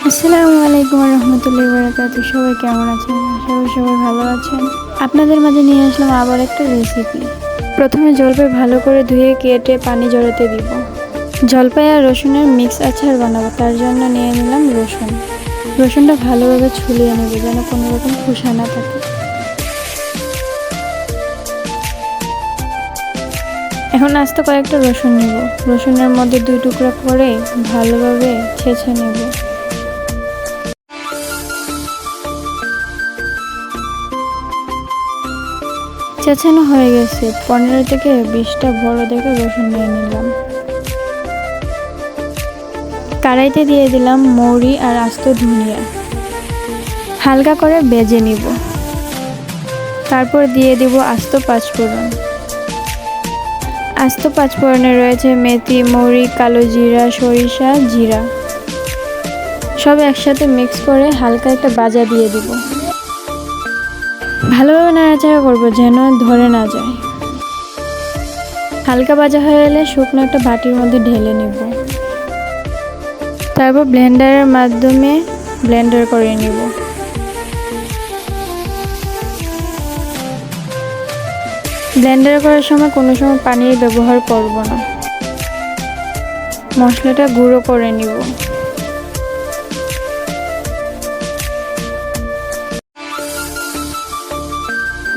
আসসালামু আলাইকুম রহমতুল্লাহি বারাকাতুহু। সবাই কেমন আছেন? সবাই ভালো আছেন। আপনাদের মাঝে নিয়ে আসলাম আবার একটা রেসিপি। প্রথমে জলপাই ভালো করে ধুয়ে কেটে পানি ঝরাতে দিব। জলপাই আর রসুনের মিক্স আচার বানাবো, তার জন্য নিয়ে নিলাম রসুন। রসুনটা ভালোভাবে ছুলিয়ে নেব যেন কোনো রকম খোসা না থাকে। এখন আস্তে কয়েকটা রসুন নেব। রসুনের মধ্যে 2 টুকরা করে ভালোভাবে ছেঁচে নেব। চেঁচানো হয়ে গেছে। 15 থেকে 20টা বড় দেখে রসুন নিয়ে নিলাম। কড়াইতে দিয়ে দিলাম মৌরি আর আস্ত ধনিয়া, হালকা করে ভেজে নিব। তারপর দিয়ে দিব আস্ত পাঁচফোড়ন। আস্ত পাঁচফোড়নে রয়েছে মেথি, মৌরি, কালো জিরা, সরিষা, জিরা। সব একসাথে মিক্স করে হালকা একটা ভাজা দিয়ে দিব। ভালোভাবে নাড়াচাড়া করবো যেন ধরে না যায়। হালকা ভাজা হয়ে এলে শুকনো একটা বাটির মধ্যে ঢেলে নেব। তারপর ব্লেন্ডারের মাধ্যমে ব্লেন্ডার করে নেব। ব্লেন্ডার করার সময় কোনো সময় পানির ব্যবহার করব না। মশলাটা গুঁড়ো করে নিব।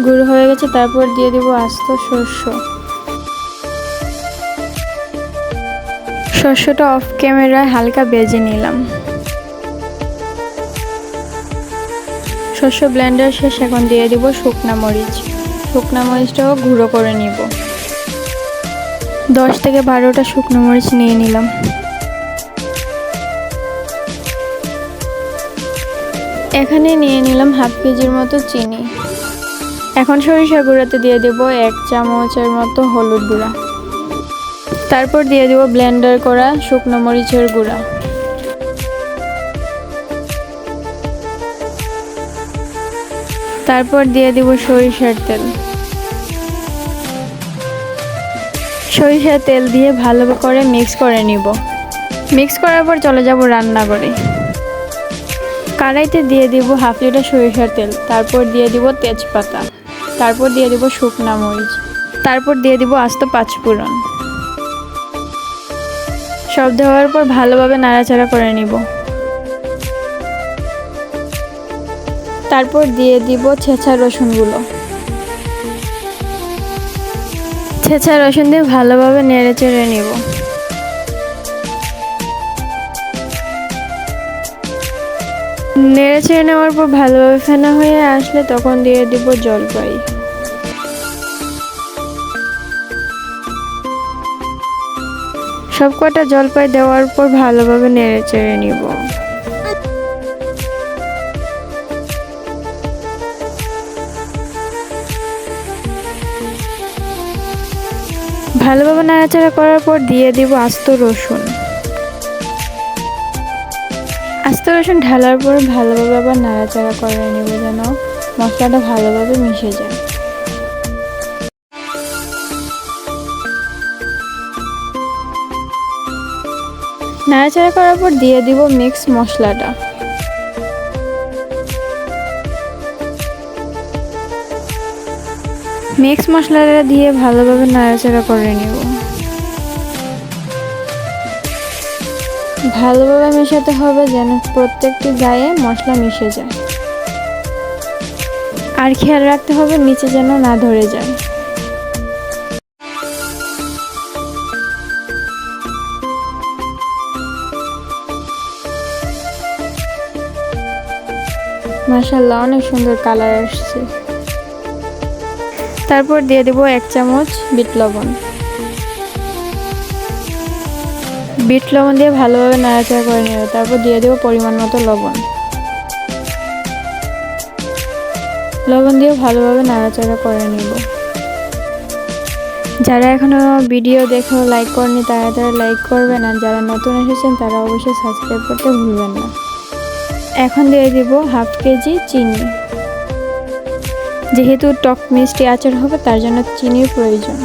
গুঁড়ো হয়ে গেছে, তারপর দিয়ে দিব আস্ত শস্য। শস্যটা অফ ক্যামেরায় হালকা ভেজে নিলাম। শস্য ব্লেন্ডার শেষ, এখন দিয়ে দিব শুকনা মরিচ। শুকনা মরিচটাও গুঁড়ো করে নিব। 10 থেকে 12টা শুকনো মরিচ নিয়ে নিলাম। এখানে নিয়ে নিলাম হাফ কেজির মতো চিনি। এখন সরিষা গুঁড়াতে দিয়ে দেব 1 চামচের মতো হলুদ গুঁড়া। তারপর দিয়ে দেব ব্লেন্ডার করা শুকনো মরিচের গুঁড়া। তারপর দিয়ে দেব সরিষার তেল। সরিষার তেল দিয়ে ভালো করে মিক্স করে নিব। মিক্স করার পর চলে যাব রান্নাঘরে। কড়াইতে দিয়ে দিব হাফ লিটার সরিষার তেল। তারপর দিয়ে দিব তেজপাতা। তারপর দিয়ে দিব শুকনা মরিচ। তারপর দিয়ে দিব আস্ত পাঁচফোড়ন। সব দেওয়ার পর ভালোভাবে নাড়াচাড়া করে নিব। তারপর দিয়ে দিব ছেঁচা রসুনগুলো। ছেঁচা রসুন দিয়ে ভালোভাবে নেড়েচেড়ে নিব। নেড়েচেড়ে নেওয়ার পর ভালোভাবে ফেনা হয়ে আসলে তখন দিয়ে দিব জলপাই। সবকটা জলপাই দেওয়ার পর ভালোভাবে নেড়েচেড়ে নিব। ভালোভাবে নাড়াচাড়া করার পর দিয়ে দিব আস্ত রসুন। আস্ত রসুন ঢালার পর ভালোভাবে আবার নাড়াচাড়া করে নিব যেন মশলাটা ভালোভাবে মিশে যায়। নাড়াচাড়া করার পর দিয়ে দিব মিক্স মশলাটা। মিক্স মশলাটা দিয়ে ভালোভাবে নাড়াচাড়া করে নিব। ভালোভাবে মেশাতে হবে যেন প্রত্যেকটি গায়ে মশলা মিশে যায়। আর খেয়াল রাখতে হবে নিচে যেন না ধরে যায়। মাশাআল্লাহ, অনেক সুন্দর কালার আসছে। তারপর দিয়ে দেব 1 চামচ বিট লবণ। বিট লবণ দিয়ে ভালোভাবে নাড়াচাড়া করে নেব। তারপর দিয়ে দেব পরিমাণ মতো লবণ। লবণ দিয়ে ভালোভাবে নাড়াচাড়া করে নেব। যারা এখনো ভিডিও দেখেও লাইক করেনি তারা লাইক করবেন, আর যারা নতুন এসেছেন তারা অবশ্যই সাবস্ক্রাইব করতে ভুলবেন না। এখন দিয়ে দিব হাফ কেজি চিনি। যেহেতু টক মিষ্টি আচার হবে তার জন্য চিনির প্রয়োজন।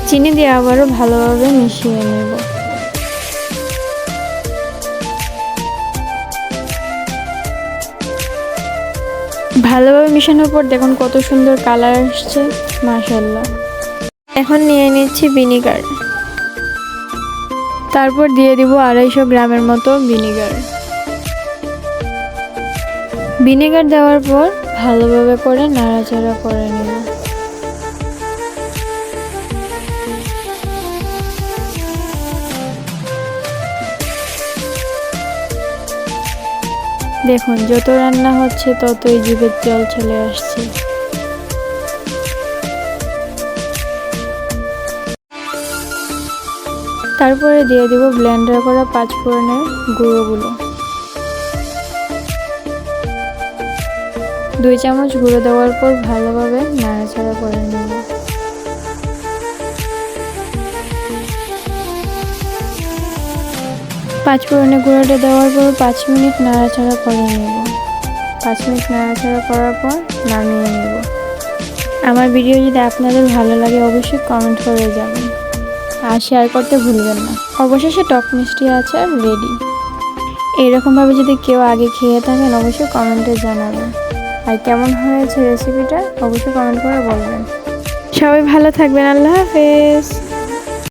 চিনি দিয়ে আবারও ভালোভাবে মিশিয়ে নেব। ভালোভাবে মিশানোর পর দেখুন কত সুন্দর কালার আসছে, মাশাআল্লাহ। এখন নিয়ে নিচ্ছি ভিনিগার, তারপর দিয়ে দিব 250 গ্রামের মতো ভিনিগার। ভিনেগার দেওয়ার পর ভালোভাবে করে নাড়াচাড়া করে নিব। দেখুন যত রান্না হচ্ছে ততই জিভের জল চলে আসছে। তারপরে দিয়ে দিব ব্লেন্ডার করা 5 ফোড়নের গুঁড়োগুলো। 2 চামচ গুঁড়ো দেওয়ার পর ভালোভাবে নাড়াচাড়া করে নেব। পাঁচ ফোড়নের গুঁড়োটা দেওয়ার পর 5 মিনিট নাড়াচাড়া করে নেব। 5 মিনিট নাড়াচাড়া করার পর নামিয়ে নেব। আমার ভিডিও যদি আপনাদের ভালো লাগে অবশ্যই কমেন্ট করে যাবেন আর শেয়ার করতে ভুলবেন না। অবশেষে টক মিষ্টি আচার রেডি। এরকমভাবে যদি কেউ আগে খেয়ে থাকেন অবশ্যই কমেন্টে জানাবেন, আর কেমন হয়েছে রেসিপিটা অবশ্যই কমেন্ট করে বলবেন। সবাই ভালো থাকবেন, আল্লাহ হাফেজ।